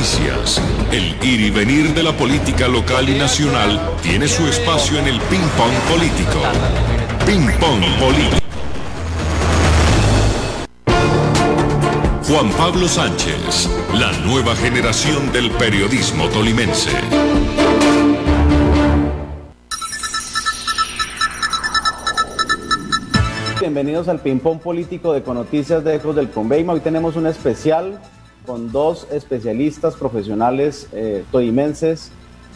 noticias. El ir y venir de la política local y nacional tiene su espacio en el Ping Pong Político. Ping Pong Político. Juan Pablo Sánchez, la nueva generación del periodismo tolimense. Bienvenidos al Ping Pong Político de Econoticias de Ecos del Conveima. Hoy tenemos un especial con dos especialistas profesionales tolimenses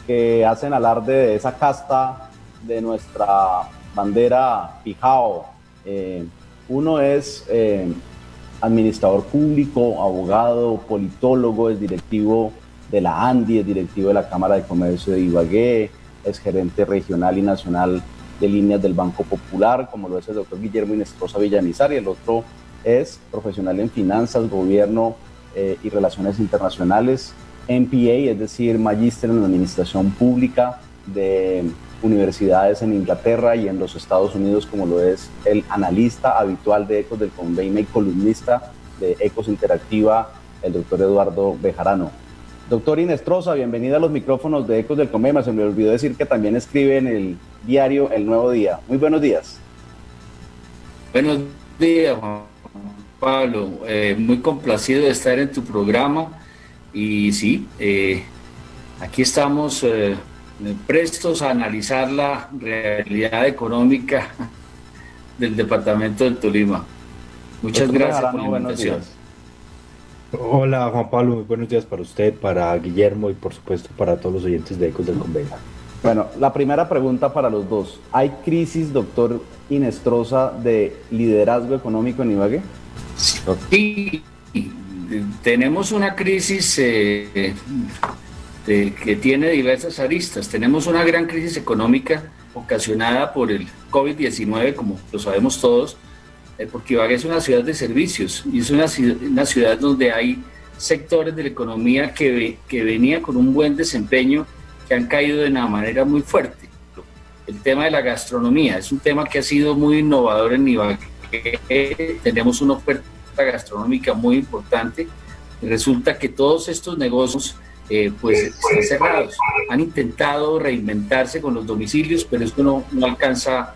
que hacen alarde de esa casta de nuestra bandera Pijao. Uno es administrador público, abogado, politólogo, es directivo de la ANDI, es directivo de la Cámara de Comercio de Ibagué, es gerente regional y nacional de líneas del Banco Popular, como lo es el doctor Guillermo Inestrosa Villamizar, y el otro es profesional en finanzas, gobierno y relaciones internacionales, MPA, es decir, magíster en administración pública de universidades en Inglaterra y en los Estados Unidos, como lo es el analista habitual de Ecos del Conveima y columnista de Ecos Interactiva, el doctor Eduardo Bejarano. Doctor Inestrosa, bienvenida a los micrófonos de Ecos del Conveima. Se me olvidó decir que también escribe en el diario El Nuevo Día. Muy buenos días. Buenos días, Juan Pablo. Muy complacido de estar en tu programa. Y sí, aquí estamos prestos a analizar la realidad económica del departamento del Tolima. Muchas doctor gracias Bejarano, por la invitación. Hola Juan Pablo, muy buenos días para usted, para Guillermo y por supuesto para todos los oyentes de Ecos del Conveima. Bueno, la primera pregunta para los dos. ¿Hay crisis, doctor Inestrosa, de liderazgo económico en Ibagué? Sí, tenemos una crisis que tiene diversas aristas. Tenemos una gran crisis económica ocasionada por el COVID-19, como lo sabemos todos, porque Ibagué es una ciudad de servicios y es una ciudad donde hay sectores de la economía que venía con un buen desempeño, que han caído de una manera muy fuerte. El tema de la gastronomía es un tema que ha sido muy innovador en Ibagué. Tenemos una oferta gastronómica muy importante y resulta que todos estos negocios pues están cerrados. Han intentado reinventarse con los domicilios, pero esto no alcanza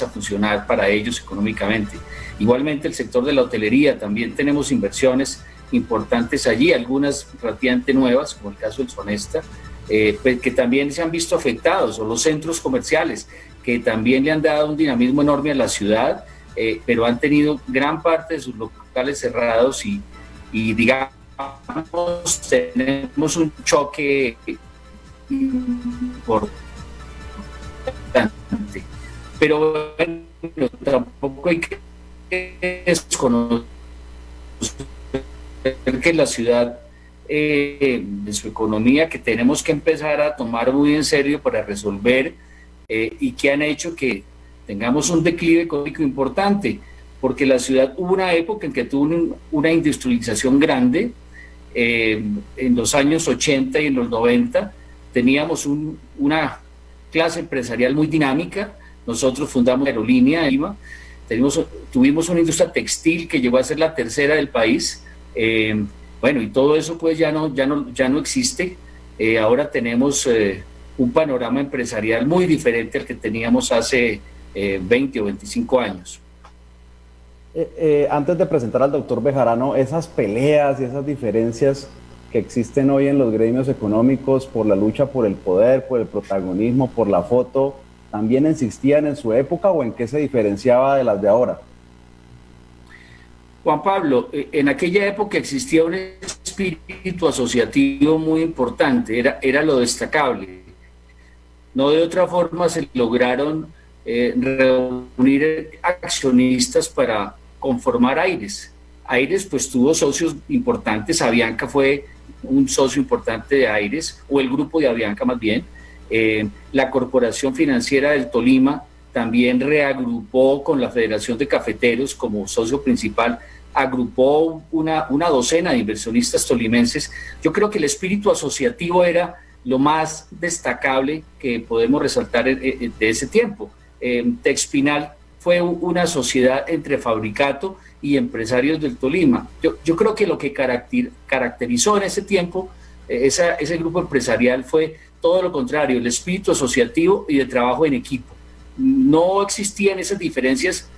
a funcionar para ellos económicamente. Igualmente el sector de la hotelería, también tenemos inversiones importantes allí, algunas relativamente nuevas, como el caso del Sonesta, que también se han visto afectados, o los centros comerciales, que también le han dado un dinamismo enorme a la ciudad, pero han tenido gran parte de sus locales cerrados y digamos, tenemos un choque importante. Pero bueno, tampoco hay que desconocer que la ciudad, de su economía, que tenemos que empezar a tomar muy en serio para resolver y que han hecho que tengamos un declive económico importante, porque la ciudad hubo una época en que tuvo una industrialización grande, en los años 80 y en los 90 teníamos una clase empresarial muy dinámica. Nosotros fundamos Aerolínea Lima, tuvimos una industria textil que llegó a ser la tercera del país, bueno, y todo eso pues ya no existe. Ahora tenemos un panorama empresarial muy diferente al que teníamos hace 20 o 25 años. Antes de presentar al doctor Bejarano, esas peleas y esas diferencias que existen hoy en los gremios económicos por la lucha por el poder, por el protagonismo, por la foto, ¿también existían en su época o en qué se diferenciaba de las de ahora? Juan Pablo, en aquella época existía un espíritu asociativo muy importante, era lo destacable. No de otra forma se lograron reunir accionistas para conformar Aires. Aires pues tuvo socios importantes, Avianca fue un socio importante de Aires, o el grupo de Avianca más bien. La Corporación Financiera del Tolima también reagrupó con la Federación de Cafeteros como socio principal, agrupó una docena de inversionistas tolimenses. Yo creo que el espíritu asociativo era lo más destacable que podemos resaltar de ese tiempo. Texpinal fue una sociedad entre Fabricato y empresarios del Tolima. Yo creo que lo que caracterizó en ese tiempo ese grupo empresarial fue todo lo contrario, el espíritu asociativo y de trabajo en equipo. No existían esas diferencias,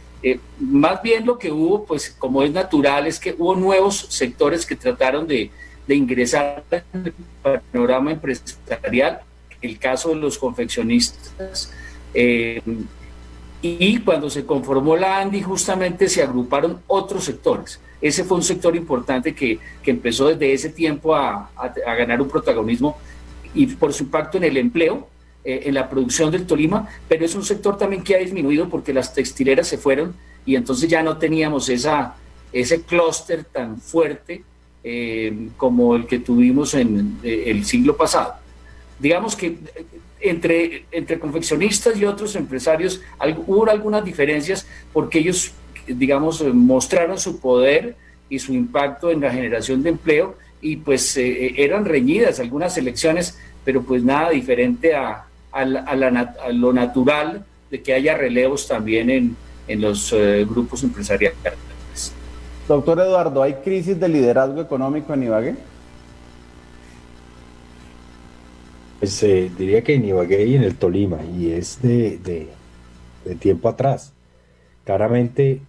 más bien lo que hubo, pues como es natural, es que hubo nuevos sectores que trataron de ingresar al panorama empresarial, el caso de los confeccionistas, y cuando se conformó la ANDI justamente se agruparon otros sectores. Ese fue un sector importante que empezó desde ese tiempo a ganar un protagonismo y por su impacto en el empleo, en la producción del Tolima, pero es un sector también que ha disminuido porque las textileras se fueron y entonces ya no teníamos ese clúster tan fuerte como el que tuvimos en el siglo pasado. Digamos que entre confeccionistas y otros empresarios hubo algunas diferencias porque ellos, digamos, mostraron su poder y su impacto en la generación de empleo y pues eran reñidas algunas elecciones, pero pues nada diferente a lo natural de que haya relevos también en los grupos empresariales. Doctor Eduardo, ¿hay crisis de liderazgo económico en Ibagué? Pues diría que en Ibagué y en el Tolima, y es de tiempo atrás. Claramente,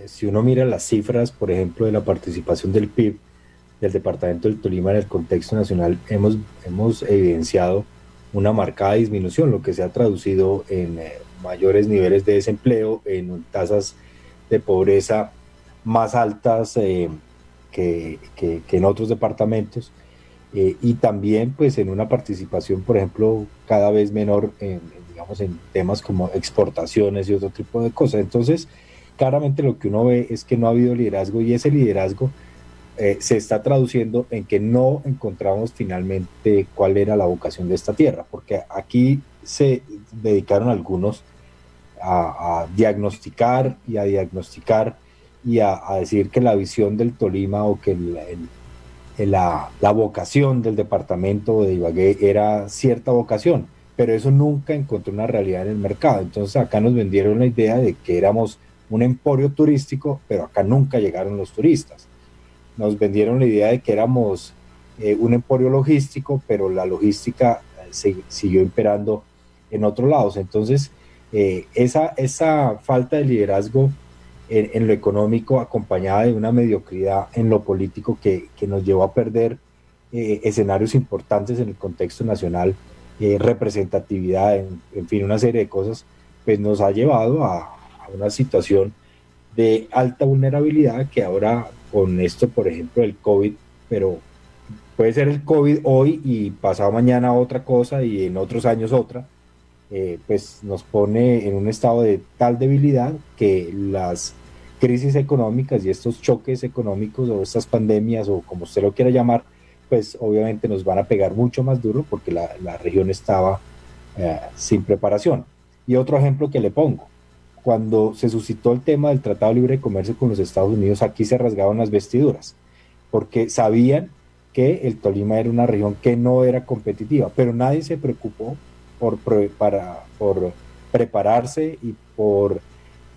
si uno mira las cifras, por ejemplo, de la participación del PIB del departamento del Tolima en el contexto nacional, hemos evidenciado una marcada disminución, lo que se ha traducido en mayores niveles de desempleo, en tasas de pobreza más altas que en otros departamentos, y también pues en una participación, por ejemplo, cada vez menor digamos, en temas como exportaciones y otro tipo de cosas. Entonces, claramente lo que uno ve es que no ha habido liderazgo y ese liderazgo se está traduciendo en que no encontramos finalmente cuál era la vocación de esta tierra, porque aquí se dedicaron algunos a diagnosticar y a decir que la visión del Tolima o que la vocación del departamento de Ibagué era cierta vocación, pero eso nunca encontró una realidad en el mercado. Entonces acá nos vendieron la idea de que éramos un emporio turístico, pero acá nunca llegaron los turistas. Nos vendieron la idea de que éramos un emporio logístico, pero la logística siguió imperando en otros lados. Entonces, esa falta de liderazgo en lo económico, acompañada de una mediocridad en lo político que nos llevó a perder escenarios importantes en el contexto nacional, representatividad, en fin, una serie de cosas, pues nos ha llevado a una situación de alta vulnerabilidad que ahora con esto, por ejemplo, el COVID, pero puede ser el COVID hoy y pasado mañana otra cosa y en otros años otra, pues nos pone en un estado de tal debilidad que las crisis económicas y estos choques económicos o estas pandemias o como usted lo quiera llamar, pues obviamente nos van a pegar mucho más duro porque la región estaba sin preparación. Y otro ejemplo que le pongo, cuando se suscitó el tema del Tratado de Libre Comercio con los Estados Unidos, aquí se rasgaban las vestiduras, porque sabían que el Tolima era una región que no era competitiva, pero nadie se preocupó por prepararse y por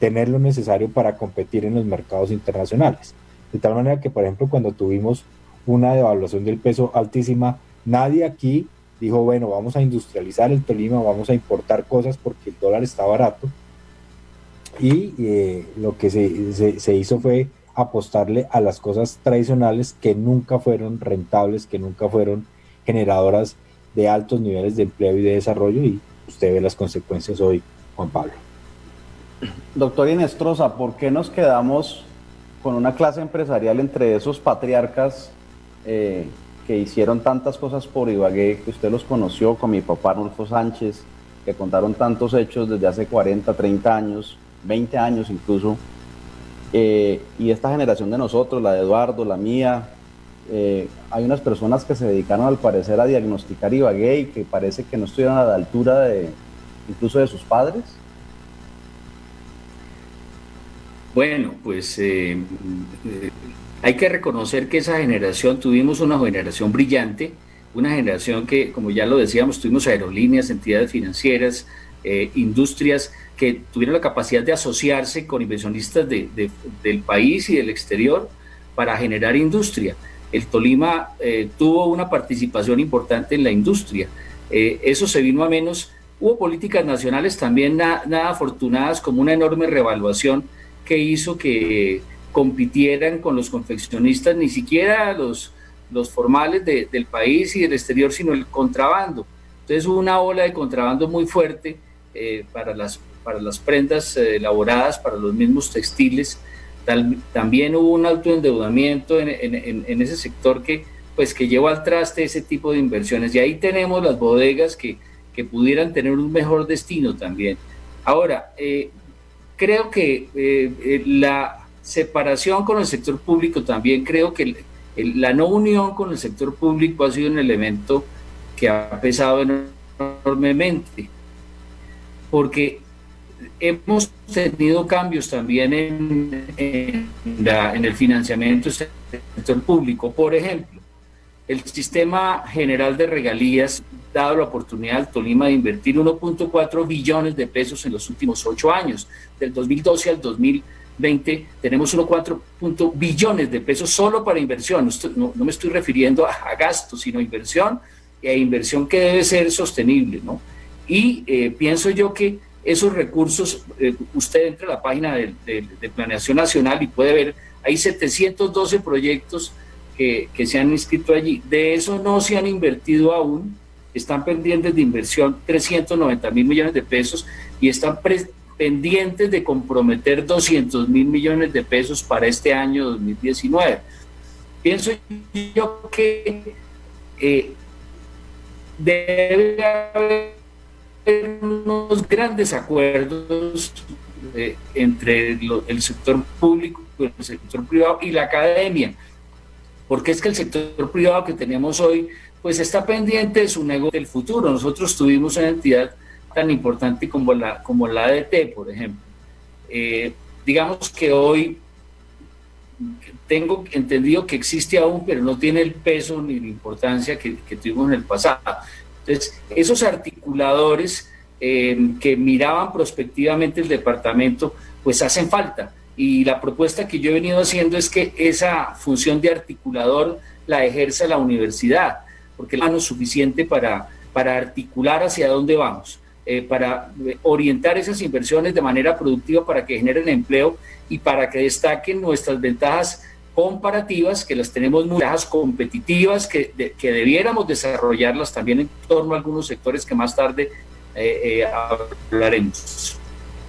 tener lo necesario para competir en los mercados internacionales. De tal manera que, por ejemplo, cuando tuvimos una devaluación del peso altísima, nadie aquí dijo, bueno, vamos a industrializar el Tolima, vamos a importar cosas porque el dólar está barato. Y lo que se hizo fue apostarle a las cosas tradicionales que nunca fueron rentables, que nunca fueron generadoras de altos niveles de empleo y de desarrollo, y usted ve las consecuencias hoy, Juan Pablo. Doctor Inestrosa, ¿por qué nos quedamos con una clase empresarial entre esos patriarcas que hicieron tantas cosas por Ibagué, que usted los conoció, con mi papá Arnulfo Sánchez, que contaron tantos hechos desde hace 40, 30 años, 20 años incluso, y esta generación de nosotros, la de Eduardo, la mía, hay unas personas que se dedicaron al parecer a diagnosticar Ibagué y que parece que no estuvieron a la altura incluso de sus padres? Bueno, pues hay que reconocer que esa generación, tuvimos una generación brillante, una generación que, como ya lo decíamos, tuvimos aerolíneas, entidades financieras, industrias que tuvieron la capacidad de asociarse con inversionistas del país y del exterior para generar industria. el Tolima tuvo una participación importante en la industria. Eso se vino a menos. Hubo políticas nacionales también nada afortunadas, como una enorme revaluación que hizo que compitieran con los confeccionistas, ni siquiera los formales del país y del exterior, sino el contrabando. Entonces hubo una ola de contrabando muy fuerte para las prendas elaboradas, para los mismos textiles. También hubo un alto endeudamiento en ese sector que llevó al traste ese tipo de inversiones. Y ahí tenemos las bodegas que pudieran tener un mejor destino también. Ahora, creo que la separación con el sector público también, creo que la no unión con el sector público ha sido un elemento que ha pesado enormemente, porque hemos tenido cambios también en el financiamiento del sector público. Por ejemplo, el sistema general de regalías ha dado la oportunidad al Tolima de invertir 1.4 billones de pesos en los últimos 8 años. Del 2012 al 2020 tenemos 1.4 billones de pesos solo para inversión. No me estoy refiriendo a gastos, sino a inversión, e inversión que debe ser sostenible, ¿no? Y pienso yo que esos recursos, usted entra a la página de Planeación Nacional y puede ver, hay 712 proyectos que se han inscrito allí. De eso no se han invertido aún, están pendientes de inversión 390.000 millones de pesos y están pendientes de comprometer 200.000 millones de pesos para este año 2019. Pienso yo que debe haber unos grandes acuerdos entre el sector público, el sector privado y la academia, porque es que el sector privado que tenemos hoy pues está pendiente de su negocio del futuro. Nosotros tuvimos una entidad tan importante como la ADT, por ejemplo. Digamos que hoy tengo entendido que existe aún, pero no tiene el peso ni la importancia que tuvimos en el pasado. Entonces, esos articuladores que miraban prospectivamente el departamento, pues hacen falta. Y la propuesta que yo he venido haciendo es que esa función de articulador la ejerza la universidad, porque es lo suficiente para articular hacia dónde vamos, para orientar esas inversiones de manera productiva para que generen empleo y para que destaquen nuestras ventajas comparativas, que las tenemos muy ventajas competitivas, que debiéramos desarrollarlas también en torno a algunos sectores que más tarde hablaremos.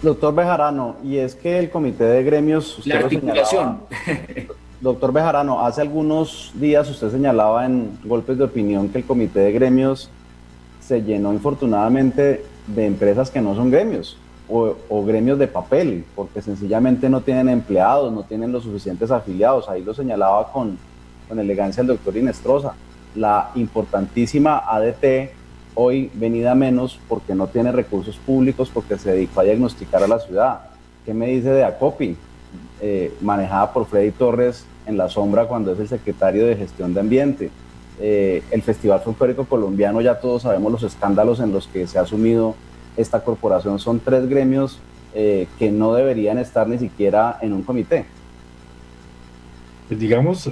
Doctor Bejarano, y es que el Comité de Gremios... La articulación. Doctor Bejarano, hace algunos días usted señalaba en Golpes de Opinión que el Comité de Gremios se llenó infortunadamente de empresas que no son gremios o gremios de papel, porque sencillamente no tienen empleados, no tienen los suficientes afiliados. Ahí lo señalaba con elegancia el doctor Inestrosa. La importantísima ADT hoy venida menos porque no tiene recursos públicos, porque se dedicó a diagnosticar a la ciudad. ¿Qué me dice de ACOPI, manejada por Freddy Torres en la sombra cuando es el secretario de Gestión de Ambiente? El Festival Folclórico Colombiano, ya todos sabemos los escándalos en los que se ha sumido esta corporación. Son 3 gremios que no deberían estar ni siquiera en un comité. Pues digamos,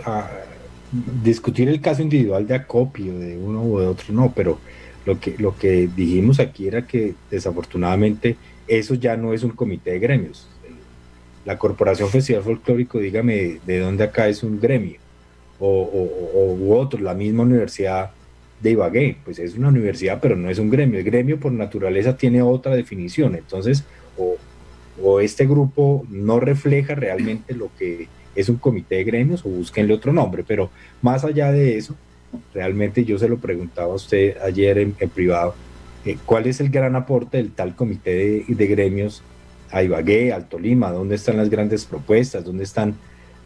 discutir el caso individual de ACOPI o de uno o de otro, no, pero lo que dijimos aquí era que desafortunadamente eso ya no es un comité de gremios. La Corporación Festival Folclórico, dígame de dónde acá es un gremio, u otro, la misma Universidad de Ibagué, pues es una universidad pero no es un gremio. El gremio por naturaleza tiene otra definición. Entonces o este grupo no refleja realmente lo que es un comité de gremios, o búsquenle otro nombre. Pero más allá de eso, realmente yo se lo preguntaba a usted ayer en privado, ¿cuál es el gran aporte del tal comité de gremios a Ibagué, al Tolima? ¿Dónde están las grandes propuestas? ¿Dónde están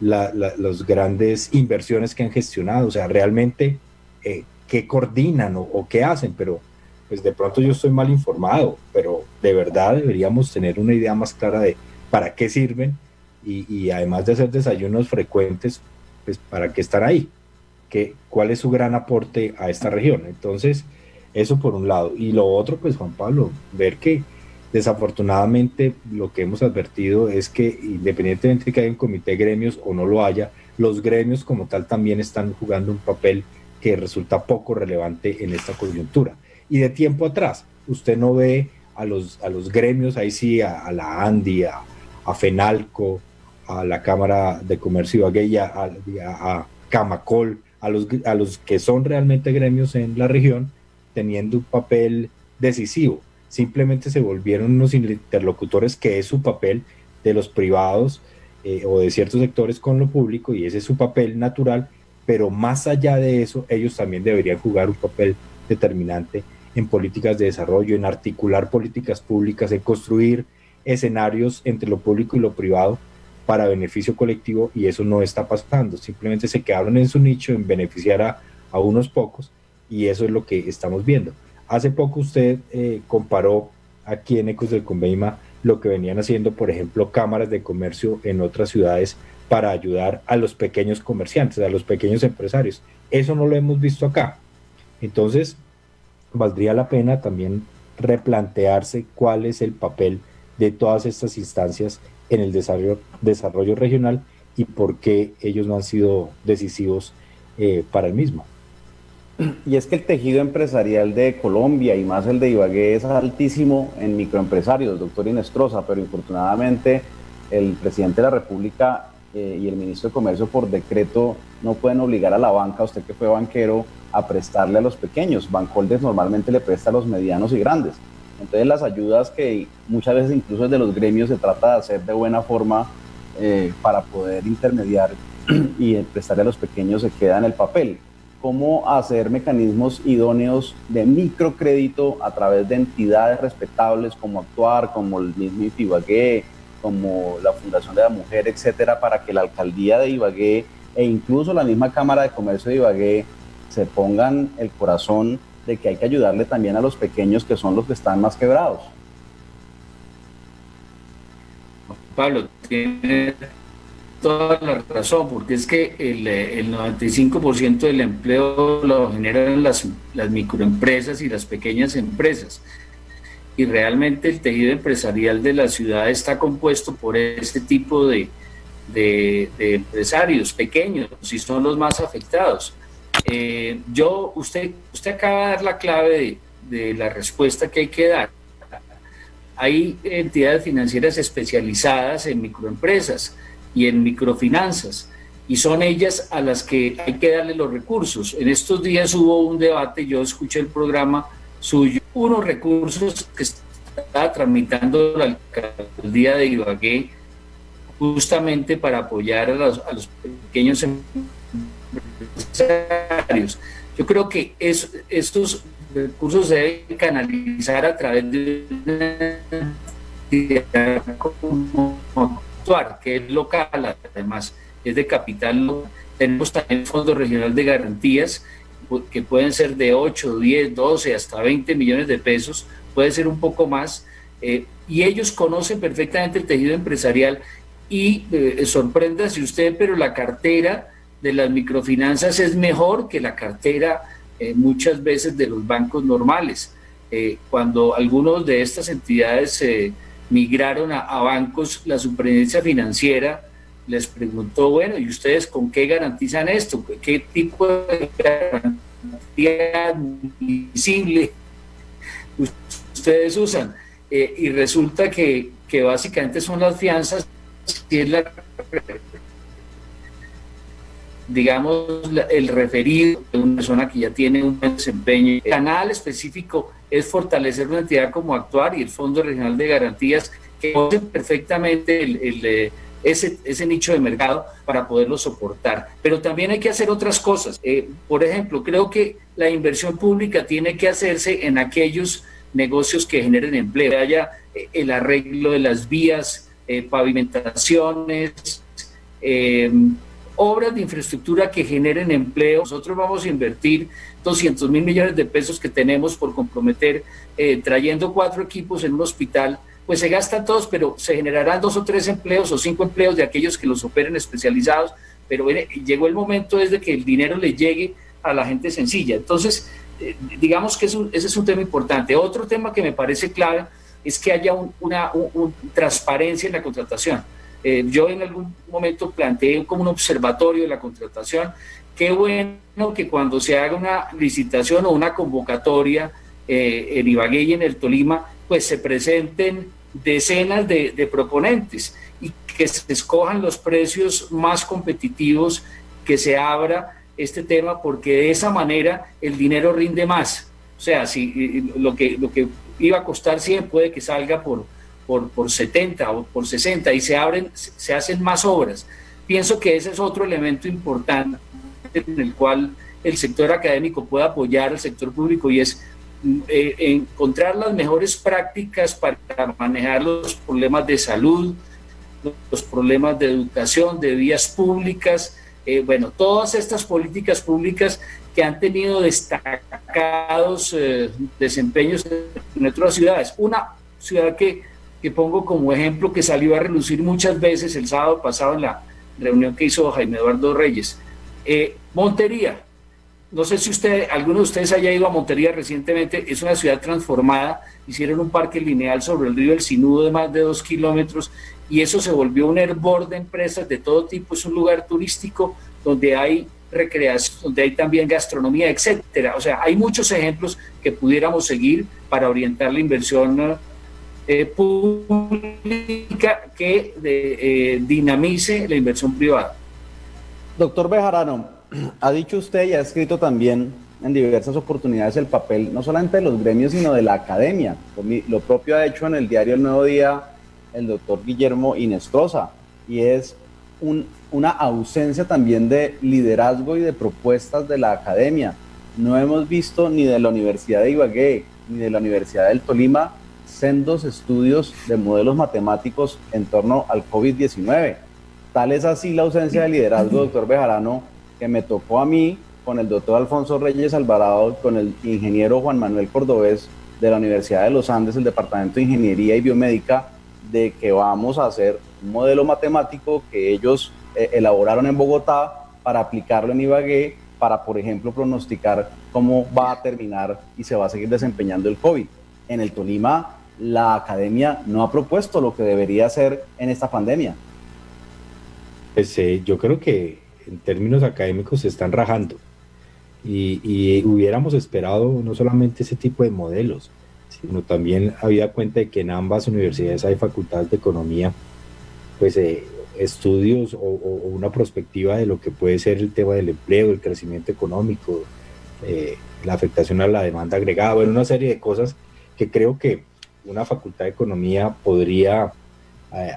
las grandes inversiones que han gestionado? O sea, realmente, ¿qué coordinan o qué hacen? Pero pues de pronto yo estoy mal informado, pero de verdad deberíamos tener una idea más clara de para qué sirven y además de hacer desayunos frecuentes, pues para qué están ahí. ¿Cuál es su gran aporte a esta región? Entonces, eso por un lado. Y lo otro, pues Juan Pablo, ver que desafortunadamente lo que hemos advertido es que independientemente de que haya un comité de gremios o no lo haya, los gremios como tal también están jugando un papel que resulta poco relevante en esta coyuntura. Y de tiempo atrás, usted no ve a los gremios, ahí sí, a la ANDI, a FENALCO, a la Cámara de Comercio Ibagué, a Camacol, a los que son realmente gremios en la región, teniendo un papel decisivo. Simplemente se volvieron unos interlocutores, que es su papel, de los privados o de ciertos sectores con lo público, y ese es su papel natural, pero más allá de eso, ellos también deberían jugar un papel determinante en políticas de desarrollo, en articular políticas públicas, en construir escenarios entre lo público y lo privado para beneficio colectivo, y eso no está pasando. Simplemente se quedaron en su nicho en beneficiar a unos pocos, y eso es lo que estamos viendo. Hace poco usted comparó aquí en Ecos del Conveima lo que venían haciendo, por ejemplo, cámaras de comercio en otras ciudades para ayudar a los pequeños comerciantes, a los pequeños empresarios. Eso no lo hemos visto acá. Entonces, valdría la pena también replantearse cuál es el papel de todas estas instancias en el desarrollo regional y por qué ellos no han sido decisivos para el mismo. Y es que el tejido empresarial de Colombia y más el de Ibagué es altísimo en microempresarios, doctor Inestrosa, pero infortunadamente el presidente de la República y el ministro de Comercio por decreto no pueden obligar a la banca, usted que fue banquero, a prestarle a los pequeños. Bancoldes normalmente le presta a los medianos y grandes. Entonces las ayudas que muchas veces incluso desde los gremios se trata de hacer de buena forma para poder intermediar y prestarle a los pequeños se queda en el papel. ¿Cómo hacer mecanismos idóneos de microcrédito a través de entidades respetables como Actuar, como el mismo Ibagué, como la Fundación de la Mujer, etcétera, para que la alcaldía de Ibagué e incluso la misma Cámara de Comercio de Ibagué se pongan el corazón de que hay que ayudarle también a los pequeños, que son los que están más quebrados? Pablo, tiene toda la razón, porque es que el 95% del empleo lo generan las microempresas y las pequeñas empresas. Y realmente el tejido empresarial de la ciudad está compuesto por este tipo de empresarios pequeños, y son los más afectados. Usted acaba de dar la clave de la respuesta que hay que dar. Hay entidades financieras especializadas en microempresas y en microfinanzas, y son ellas a las que hay que darle los recursos. En estos días hubo un debate, yo escuché el programa suyo, unos recursos que estaba tramitando la alcaldía de Ibagué justamente para apoyar a los pequeños empresarios. Yo creo que estos recursos se deben canalizar a través de una entidad como Actuar, que es local, además es de capital. Tenemos también el Fondo Regional de Garantías, que pueden ser de 8, 10, 12, hasta 20 millones de pesos, puede ser un poco más, y ellos conocen perfectamente el tejido empresarial y sorpréndase usted, pero la cartera de las microfinanzas es mejor que la cartera muchas veces de los bancos normales. Cuando algunos de estas entidades migraron a bancos, la superintendencia financiera les preguntó, bueno, ¿y ustedes con qué garantizan esto? ¿Qué tipo de garantía admisible ustedes usan? Y resulta que básicamente son las fianzas, y es el referido de una persona que ya tiene un buen desempeño. El canal específico es fortalecer una entidad como Actuar y el Fondo Regional de Garantías, que conocen perfectamente ese nicho de mercado para poderlo soportar. Pero también hay que hacer otras cosas. Por ejemplo, creo que la inversión pública tiene que hacerse en aquellos negocios que generen empleo, haya el arreglo de las vías, pavimentaciones, obras de infraestructura que generen empleo. Nosotros vamos a invertir 200 mil millones de pesos que tenemos por comprometer, trayendo 4 equipos en un hospital, pues se gastan todos, pero se generarán 2 o 3 empleos o 5 empleos de aquellos que los operen especializados, pero llegó el momento desde que el dinero le llegue a la gente sencilla. Entonces, digamos que ese es un tema importante. Otro tema que me parece clave es que haya una transparencia en la contratación. Yo en algún momento planteé como un observatorio de la contratación. Qué bueno que cuando se haga una licitación o una convocatoria en Ibagué y en el Tolima, pues se presenten decenas de proponentes y que se escojan los precios más competitivos, que se abra este tema, porque de esa manera el dinero rinde más. O sea, si lo que iba a costar 100 puede que salga por 70 o por 60 y se hacen más obras. Pienso que ese es otro elemento importante en el cual el sector académico puede apoyar al sector público, y es encontrar las mejores prácticas para manejar los problemas de salud, los problemas de educación, de vías públicas, bueno, todas estas políticas públicas que han tenido destacados desempeños en otras ciudades. Una ciudad que pongo como ejemplo, que salió a relucir muchas veces el sábado pasado en la reunión que hizo Jaime Eduardo Reyes, Montería. No sé si alguno de ustedes haya ido a Montería recientemente. Es una ciudad transformada, hicieron un parque lineal sobre el río El Sinudo de más de 2 kilómetros, y eso se volvió un hervor de empresas de todo tipo. Es un lugar turístico donde hay recreación, donde hay también gastronomía, etcétera. O sea, hay muchos ejemplos que pudiéramos seguir para orientar la inversión pública que dinamice la inversión privada. Doctor Bejarano, ha dicho usted y ha escrito también en diversas oportunidades el papel no solamente de los gremios, sino de la academia. Lo propio ha hecho en el diario El Nuevo Día el doctor Guillermo Hinestrosa, y es una ausencia también de liderazgo y de propuestas de la academia. No hemos visto ni de la Universidad de Ibagué ni de la Universidad del Tolima sendos estudios de modelos matemáticos en torno al COVID-19. Tal es así la ausencia de liderazgo, doctor Bejarano, que me tocó a mí, con el doctor Alfonso Reyes Alvarado, con el ingeniero Juan Manuel Cordobés de la Universidad de los Andes, el Departamento de Ingeniería y Biomédica, de que vamos a hacer un modelo matemático que ellos elaboraron en Bogotá para aplicarlo en Ibagué, para, por ejemplo, pronosticar cómo va a terminar y se va a seguir desempeñando el COVID. En el Tolima, la academia no ha propuesto lo que debería hacer en esta pandemia. Pues yo creo que en términos académicos se están rajando, y hubiéramos esperado no solamente ese tipo de modelos, sino también habida cuenta de que en ambas universidades hay facultades de economía, pues estudios o una perspectiva de lo que puede ser el tema del empleo, el crecimiento económico, la afectación a la demanda agregada, bueno, una serie de cosas que creo que una facultad de economía podría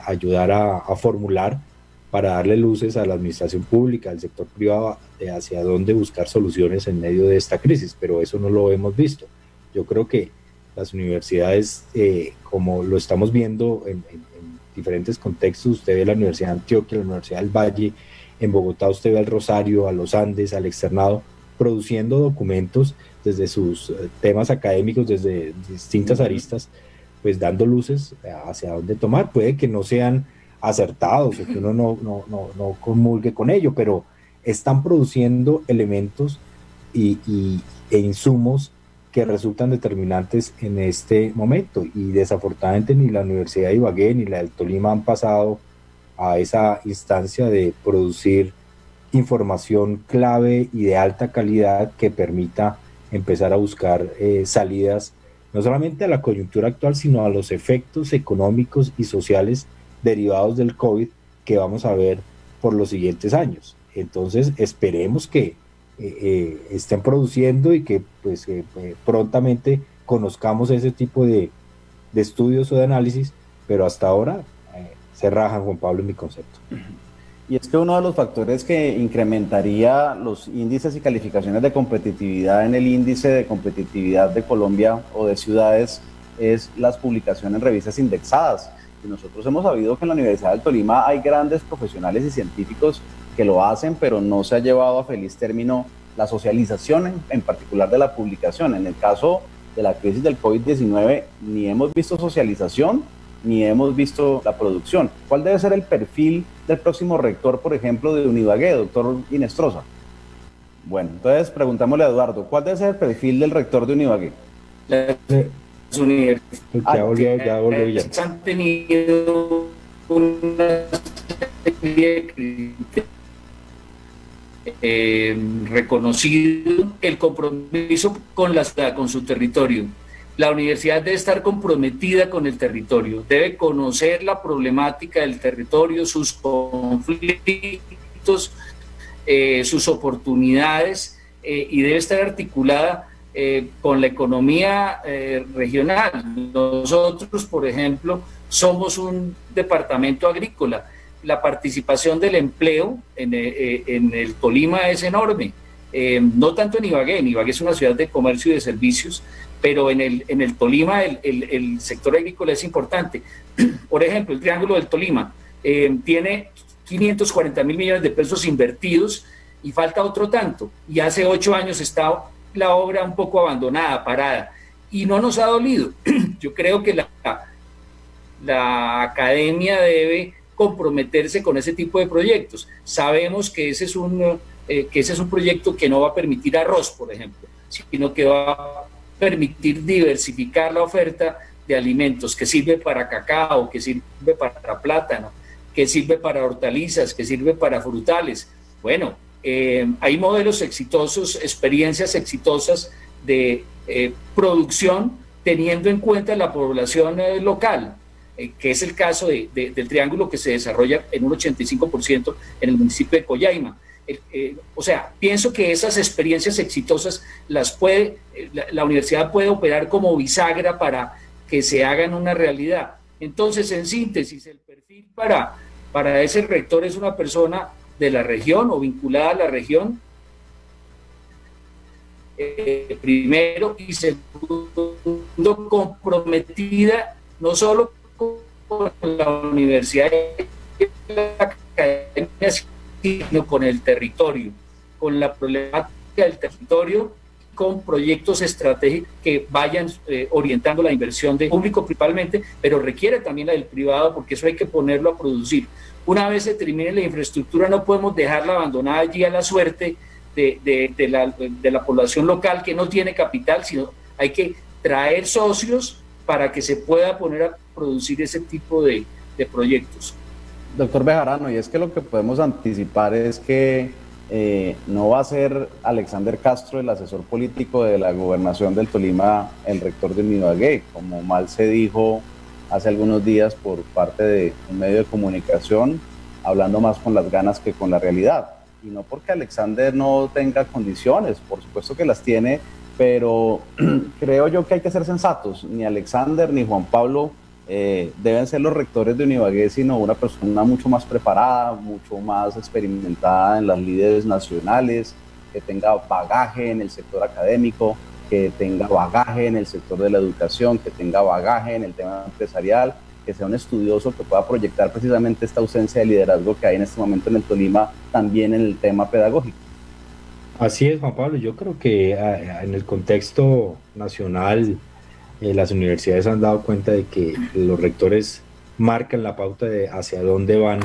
ayudar a formular, para darle luces a la administración pública, al sector privado, de hacia dónde buscar soluciones en medio de esta crisis, pero eso no lo hemos visto. Yo creo que las universidades, como lo estamos viendo en diferentes contextos, usted ve la Universidad de Antioquia, la Universidad del Valle, en Bogotá usted ve al Rosario, a los Andes, al Externado, produciendo documentos desde sus temas académicos, desde distintas aristas, pues dando luces hacia dónde tomar. Puede que no sean acertados o que uno no comulgue con ello, pero están produciendo elementos e insumos que resultan determinantes en este momento, y desafortunadamente ni la Universidad de Ibagué ni la del Tolima han pasado a esa instancia de producir información clave y de alta calidad que permita empezar a buscar salidas no solamente a la coyuntura actual, sino a los efectos económicos y sociales derivados del COVID que vamos a ver por los siguientes años. Entonces esperemos que estén produciendo y que pues prontamente conozcamos ese tipo de estudios o de análisis, pero hasta ahora se rajan, Juan Pablo, en mi concepto. Y es que uno de los factores que incrementaría los índices y calificaciones de competitividad en el índice de competitividad de Colombia o de ciudades es las publicaciones en revistas indexadas. Y nosotros hemos sabido que en la Universidad del Tolima hay grandes profesionales y científicos que lo hacen, pero no se ha llevado a feliz término la socialización, en particular de la publicación. En el caso de la crisis del COVID-19, ni hemos visto socialización, ni hemos visto la producción. ¿Cuál debe ser el perfil del próximo rector, por ejemplo, de Univagué, doctor Hinestrosa? Bueno, entonces preguntámosle a Eduardo, ¿cuál debe ser el perfil del rector de Univagué? Las universidades ya volvió han tenido unas de criterios reconocido el compromiso con la ciudad, con su territorio. La universidad debe estar comprometida con el territorio, debe conocer la problemática del territorio, sus conflictos, sus oportunidades, y debe estar articulada con la economía regional. Nosotros, por ejemplo, somos un departamento agrícola. La participación del empleo en el Tolima es enorme, no tanto en Ibagué es una ciudad de comercio y de servicios, pero en el Tolima el sector agrícola es importante. Por ejemplo, el Triángulo del Tolima tiene 540 mil millones de pesos invertidos y falta otro tanto, y hace 8 años está la obra un poco abandonada, parada, y no nos ha dolido. Yo creo que la academia debe comprometerse con ese tipo de proyectos. Sabemos que ese es un proyecto que no va a permitir arroz, por ejemplo, sino que va a permitir diversificar la oferta de alimentos, que sirve para cacao, que sirve para plátano, que sirve para hortalizas, que sirve para frutales. Bueno, hay modelos exitosos, experiencias exitosas de producción teniendo en cuenta la población local, que es el caso del Triángulo, que se desarrolla en un 85% en el municipio de Collaima. O sea, pienso que esas experiencias exitosas la universidad puede operar como bisagra para que se hagan una realidad. Entonces, en síntesis, el perfil para ese rector es una persona de la región o vinculada a la región, primero, y segundo, comprometida no solo con la universidad y la academia, sino con el territorio, con la problemática del territorio, con proyectos estratégicos que vayan orientando la inversión del público principalmente, pero requiere también la del privado, porque eso hay que ponerlo a producir. Una vez se termine la infraestructura, no podemos dejarla abandonada allí a la suerte de la población local que no tiene capital, sino hay que traer socios para que se pueda poner a producir ese tipo de proyectos. Doctor Bejarano, y es que lo que podemos anticipar es que no va a ser Alexander Castro, el asesor político de la gobernación del Tolima, el rector del Ibagué, como mal se dijo hace algunos días por parte de un medio de comunicación, hablando más con las ganas que con la realidad. Y no porque Alexander no tenga condiciones, por supuesto que las tiene, pero creo yo que hay que ser sensatos. Ni Alexander ni Juan Pablo deben ser los rectores de Univagué, sino una persona mucho más preparada, mucho más experimentada en las líderes nacionales, que tenga bagaje en el sector académico, que tenga bagaje en el sector de la educación, que tenga bagaje en el tema empresarial, que sea un estudioso que pueda proyectar precisamente esta ausencia de liderazgo que hay en este momento en el Tolima, también en el tema pedagógico. Así es, Juan Pablo. Yo creo que en el contexto nacional las universidades han dado cuenta de que los rectores marcan la pauta de hacia dónde van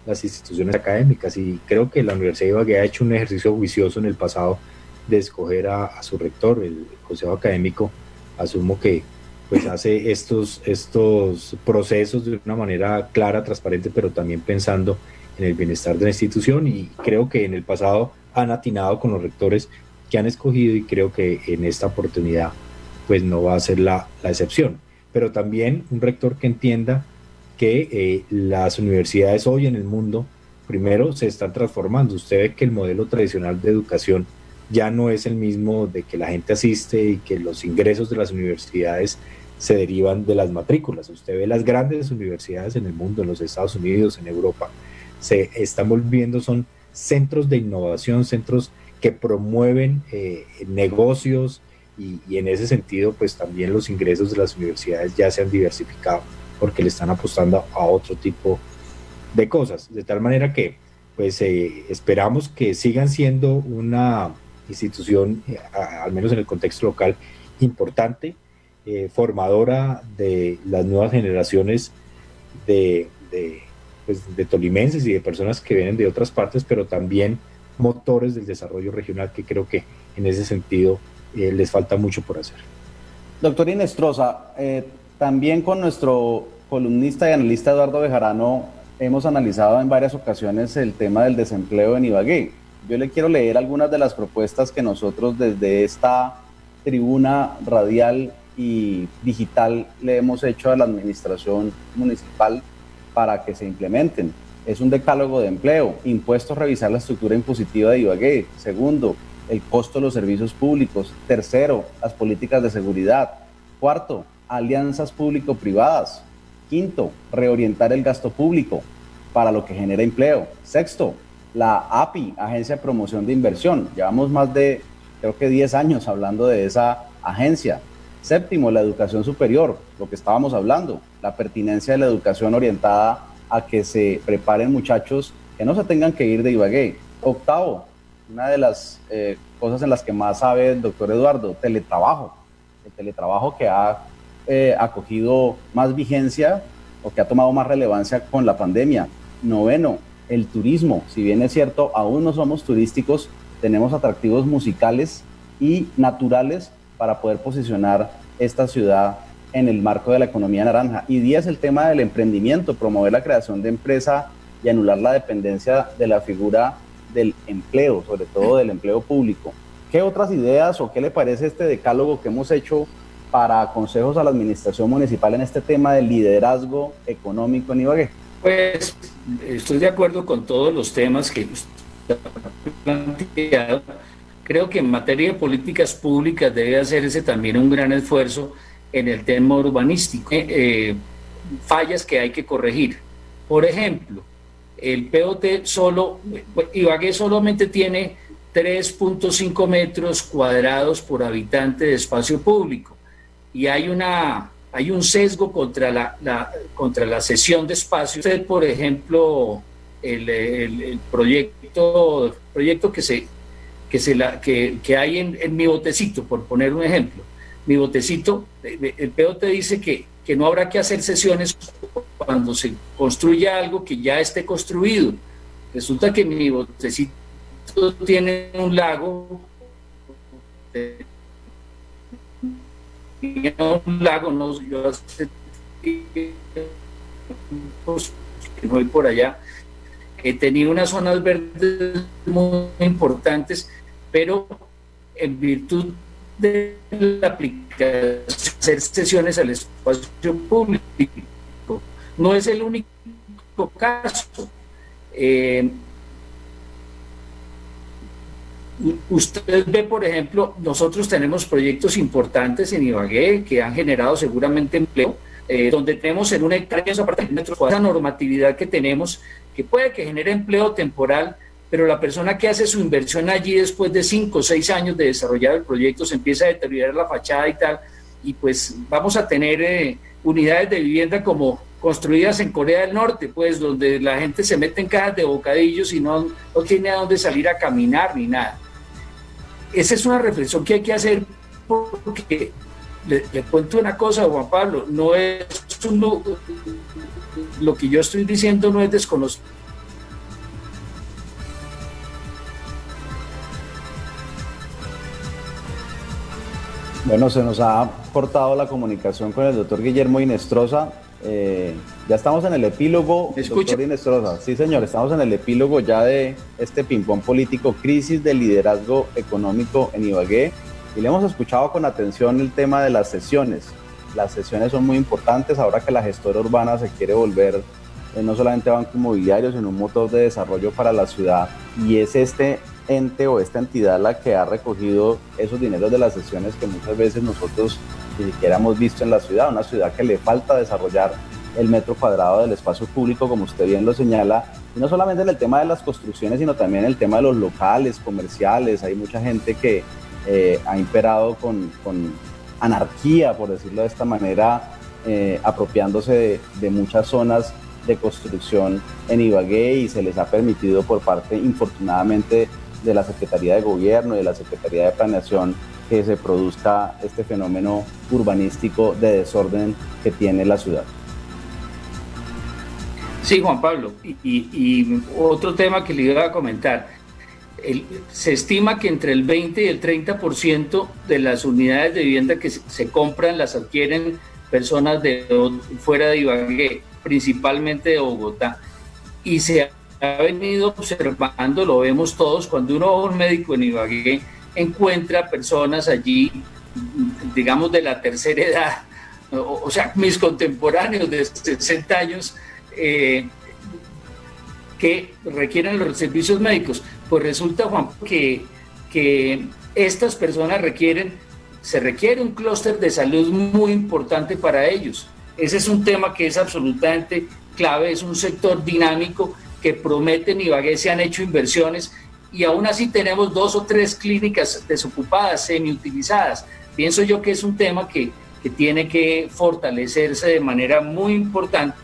las instituciones académicas, y creo que la Universidad de Ibagué ha hecho un ejercicio juicioso en el pasado de escoger a su rector. El Consejo Académico, asumo que pues hace estos procesos de una manera clara, transparente, pero también pensando en el bienestar de la institución, y creo que en el pasado han atinado con los rectores que han escogido, y creo que en esta oportunidad pues no va a ser la excepción. Pero también un rector que entienda que las universidades hoy en el mundo, primero, se están transformando. Usted ve que el modelo tradicional de educación ya no es el mismo, de que la gente asiste y que los ingresos de las universidades se derivan de las matrículas. Usted ve las grandes universidades en el mundo, en los Estados Unidos, en Europa, se están volviendo, son centros de innovación, centros que promueven negocios, y en ese sentido pues también los ingresos de las universidades ya se han diversificado porque le están apostando a otro tipo de cosas, de tal manera que pues esperamos que sigan siendo una institución, al menos en el contexto local, importante, formadora de las nuevas generaciones de tolimenses y de personas que vienen de otras partes, pero también motores del desarrollo regional, que creo que en ese sentido les falta mucho por hacer. Doctor Inestrosa, también con nuestro columnista y analista Eduardo Bejarano hemos analizado en varias ocasiones el tema del desempleo en Ibagué. Yo le quiero leer algunas de las propuestas que nosotros desde esta tribuna radial y digital le hemos hecho a la administración municipal para que se implementen. Es un decálogo de empleo, impuestos, revisar la estructura impositiva de Ibagué. Segundo, el costo de los servicios públicos. Tercero, las políticas de seguridad. Cuarto, alianzas público-privadas. Quinto, reorientar el gasto público para lo que genera empleo. Sexto, la API, Agencia de Promoción de Inversión. Llevamos más de, creo que 10 años hablando de esa agencia. Séptimo, la educación superior, lo que estábamos hablando, la pertinencia de la educación orientada a que se preparen muchachos que no se tengan que ir de Ibagué. Octavo, una de las cosas en las que más sabe el doctor Eduardo, teletrabajo. El teletrabajo que ha acogido más vigencia o que ha tomado más relevancia con la pandemia. Noveno, el turismo. Si bien es cierto, aún no somos turísticos, tenemos atractivos musicales y naturales para poder posicionar esta ciudad en el marco de la economía naranja. Y 10, el tema del emprendimiento, promover la creación de empresa y anular la dependencia de la figura del empleo, sobre todo del empleo público. ¿Qué otras ideas o qué le parece este decálogo que hemos hecho para consejos a la administración municipal en este tema del liderazgo económico en Ibagué? Pues estoy de acuerdo con todos los temas que usted ha planteado. Creo que en materia de políticas públicas debe hacerse también un gran esfuerzo en el tema urbanístico. Fallas que hay que corregir. Por ejemplo, el POT Ibagué solamente tiene 3.5 metros cuadrados por habitante de espacio público y hay un sesgo contra la cesión de espacio. Usted, por ejemplo, el proyecto que hay en Mi Botecito, por poner un ejemplo. Mi Botecito, el POT dice que no habrá que hacer sesiones cuando se construya algo que ya esté construido. Resulta que Mi Botecito tiene un lago, no, yo hace tiempos que no voy por allá, tenía unas zonas verdes muy importantes, pero en virtud de la aplicación, hacer sesiones al espacio público. No es el único caso. Usted ve, por ejemplo, nosotros tenemos proyectos importantes en Ibagué que han generado seguramente empleo, donde tenemos en una hectárea de apartamentos, esa normatividad que tenemos, que puede que genere empleo temporal, pero la persona que hace su inversión allí después de 5 o 6 años de desarrollar el proyecto se empieza a deteriorar la fachada y tal, y pues vamos a tener unidades de vivienda como construidas en Corea del Norte, pues donde la gente se mete en cajas de bocadillos y no tiene a dónde salir a caminar ni nada. Esa es una reflexión que hay que hacer, porque le cuento una cosa, Juan Pablo, no es lo que yo estoy diciendo no es desconocido. Bueno, se nos ha cortado la comunicación con el doctor Guillermo Hinestrosa. Ya estamos en el epílogo, doctor Hinestrosa. Sí, señor, estamos en el epílogo ya de este ping-pong político, crisis del liderazgo económico en Ibagué. Y le hemos escuchado con atención el tema de las sesiones. Las sesiones son muy importantes ahora que la gestora urbana se quiere volver no solamente banco inmobiliario, sino un motor de desarrollo para la ciudad. Y es este ente o esta entidad la que ha recogido esos dineros de las sesiones que muchas veces nosotros ni siquiera hemos visto en la ciudad, una ciudad que le falta desarrollar el metro cuadrado del espacio público, como usted bien lo señala, y no solamente en el tema de las construcciones, sino también en el tema de los locales, comerciales. Hay mucha gente que ha imperado con anarquía, por decirlo de esta manera, apropiándose de muchas zonas de construcción en Ibagué, y se les ha permitido por parte, infortunadamente, de la Secretaría de Gobierno y de la Secretaría de Planeación que se produzca este fenómeno urbanístico de desorden que tiene la ciudad. Sí, Juan Pablo, y otro tema que le iba a comentar, se estima que entre el 20 y el 30% de las unidades de vivienda que se compran las adquieren personas de fuera de Ibagué, principalmente de Bogotá, y se ha venido observando, lo vemos todos, cuando uno va a un médico en Ibagué, encuentra personas allí, digamos, de la tercera edad, o sea, mis contemporáneos de 60 años, que requieren los servicios médicos. Pues resulta, Juan, que estas personas se requiere un clúster de salud muy importante para ellos. Ese es un tema que es absolutamente clave, es un sector dinámico que promete. En Ibagué se han hecho inversiones y aún así tenemos 2 o 3 clínicas desocupadas, semiutilizadas. Pienso yo que es un tema que tiene que fortalecerse de manera muy importante,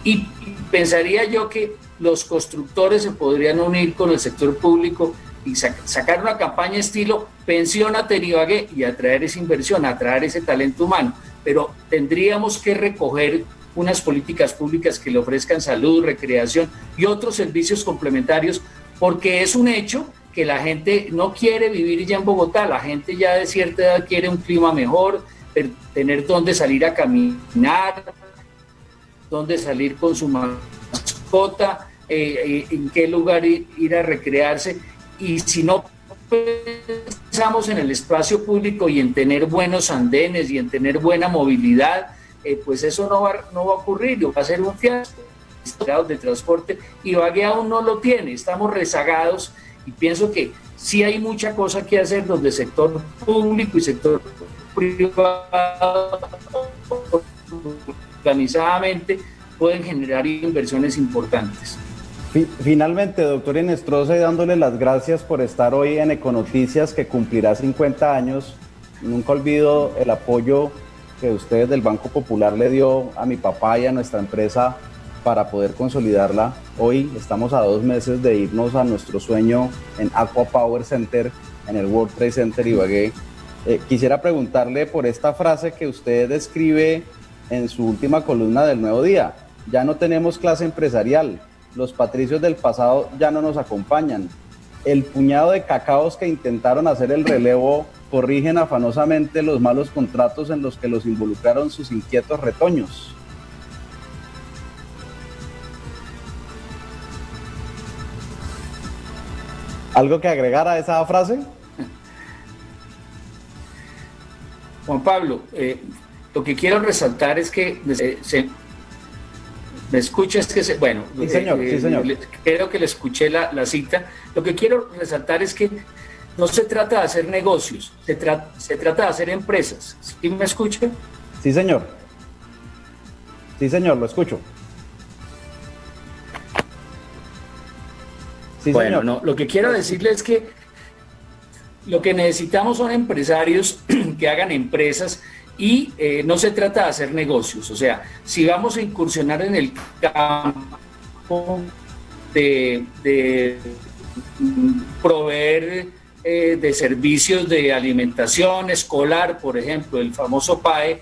y pensaría yo que los constructores se podrían unir con el sector público y sacar una campaña estilo Pensiónate en Ibagué y atraer esa inversión, atraer ese talento humano. Pero tendríamos que recoger unas políticas públicas que le ofrezcan salud, recreación y otros servicios complementarios, porque es un hecho que la gente no quiere vivir ya en Bogotá, la gente ya de cierta edad quiere un clima mejor, tener dónde salir a caminar, dónde salir con su mascota, en qué lugar ir a recrearse. Y si no pensamos en el espacio público y en tener buenos andenes y en tener buena movilidad, pues eso no va a ocurrir, va a ser un fiasco de transporte. Ibagué aún no lo tiene, estamos rezagados, y pienso que sí hay mucha cosa que hacer donde el sector público y sector privado organizadamente pueden generar inversiones importantes. Finalmente, doctor Hinestrosa, y dándole las gracias por estar hoy en Econoticias, que cumplirá 50 años. Nunca olvido el apoyo que ustedes del Banco Popular le dio a mi papá y a nuestra empresa para poder consolidarla. Hoy estamos a 2 meses de irnos a nuestro sueño en Aqua Power Center, en el World Trade Center Ibagué. Quisiera preguntarle por esta frase que usted escribe en su última columna del Nuevo Día: ya no tenemos clase empresarial, los patricios del pasado ya no nos acompañan, el puñado de cacaos que intentaron hacer el relevo corrigen afanosamente los malos contratos en los que los involucraron sus inquietos retoños. ¿Algo que agregar a esa frase? Juan Pablo, lo que quiero resaltar es que ¿me escucha? Bueno, sí, señor, sí, señor. Creo que le escuché la cita. Lo que quiero resaltar es que no se trata de hacer negocios, se trata de hacer empresas. ¿Sí me escucha? Sí, señor. Sí, señor, lo escucho. Sí, bueno, señor. No, lo que quiero decirle es que lo que necesitamos son empresarios que hagan empresas, y no se trata de hacer negocios. O sea, si vamos a incursionar en el campo de proveer de servicios de alimentación escolar, por ejemplo, el famoso PAE,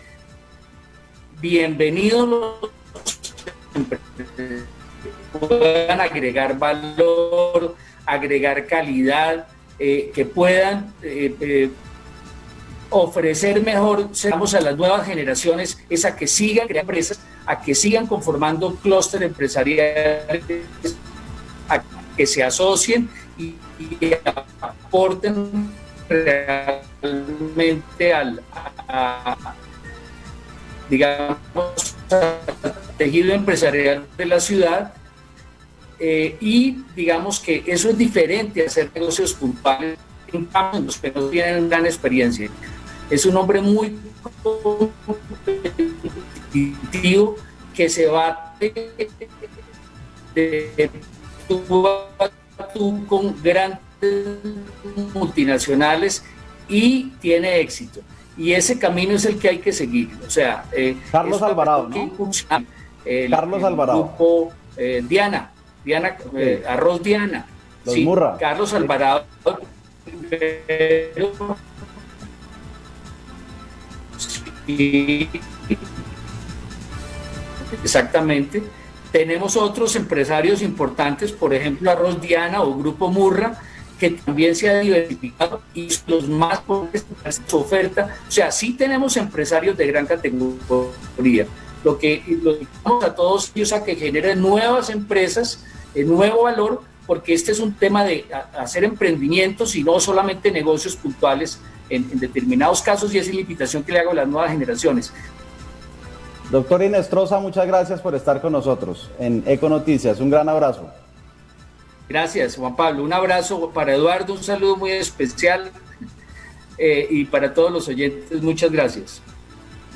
bienvenidos los empresarios, puedan agregar valor, agregar calidad, que puedan ofrecer mejor, a las nuevas generaciones, es a que sigan creando empresas, a que sigan conformando clústeres empresariales, a que se asocien y aporten realmente digamos, al tejido empresarial de la ciudad. Y digamos que eso es diferente a hacer negocios puntuales en los que no tienen gran experiencia. Es un hombre muy competitivo que se bate de tú a tú con grandes multinacionales y tiene éxito. Y ese camino es el que hay que seguir. O sea, Carlos Alvarado, ¿no? Carlos Alvarado. Grupo Diana, Arroz Diana. Los Murra. Carlos Alvarado. Sí, exactamente. Tenemos otros empresarios importantes, por ejemplo Arroz Diana o Grupo Murra, que también se ha diversificado y los más pobres en su oferta. O sea, sí tenemos empresarios de gran categoría, lo que invitamos a todos ellos a que generen nuevas empresas, nuevo valor, porque este es un tema de hacer emprendimientos y no solamente negocios puntuales en determinados casos, y esa es la invitación que le hago a las nuevas generaciones. Doctor Inestrosa, muchas gracias por estar con nosotros en Econoticias. Un gran abrazo. Gracias, Juan Pablo. Un abrazo para Eduardo, un saludo muy especial y para todos los oyentes, muchas gracias.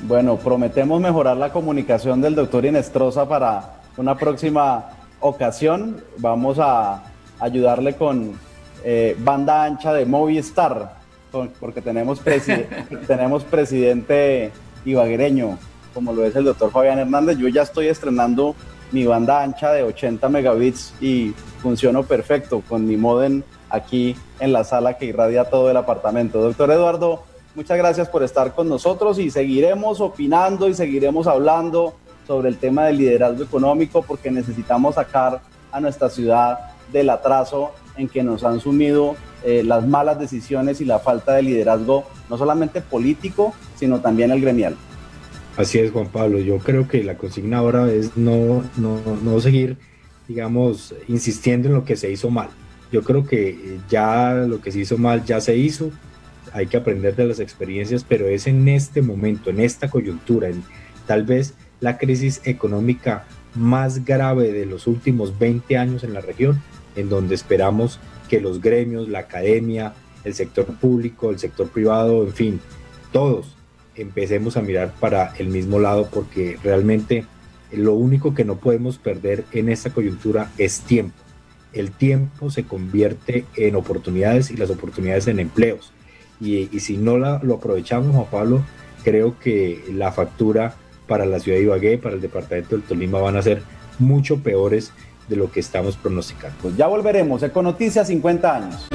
Bueno, prometemos mejorar la comunicación del doctor Inestrosa para una próxima ocasión. Vamos a ayudarle con banda ancha de Movistar, porque tenemos presidente ibaguereño, como lo es el doctor Fabián Hernández. Yo ya estoy estrenando mi banda ancha de 80 megabits y funciono perfecto con mi módem aquí en la sala que irradia todo el apartamento. Doctor Eduardo, muchas gracias por estar con nosotros y seguiremos opinando y seguiremos hablando sobre el tema del liderazgo económico, porque necesitamos sacar a nuestra ciudad del atraso en que nos han sumido las malas decisiones y la falta de liderazgo, no solamente político, sino también el gremial. Así es, Juan Pablo. Yo creo que la consigna ahora es no seguir, digamos, insistiendo en lo que se hizo mal. Yo creo que ya lo que se hizo mal ya se hizo, hay que aprender de las experiencias, pero es en este momento, en esta coyuntura, en tal vez la crisis económica más grave de los últimos 20 años en la región, en donde esperamos que los gremios, la academia, el sector público, el sector privado, en fin, todos empecemos a mirar para el mismo lado, porque realmente lo único que no podemos perder en esta coyuntura es tiempo. El tiempo se convierte en oportunidades y las oportunidades en empleos. Y si no lo aprovechamos, Juan Pablo, creo que la factura para la ciudad de Ibagué, para el departamento del Tolima, van a ser mucho peores de lo que estamos pronosticando. Pues ya volveremos, Econoticias 50 años.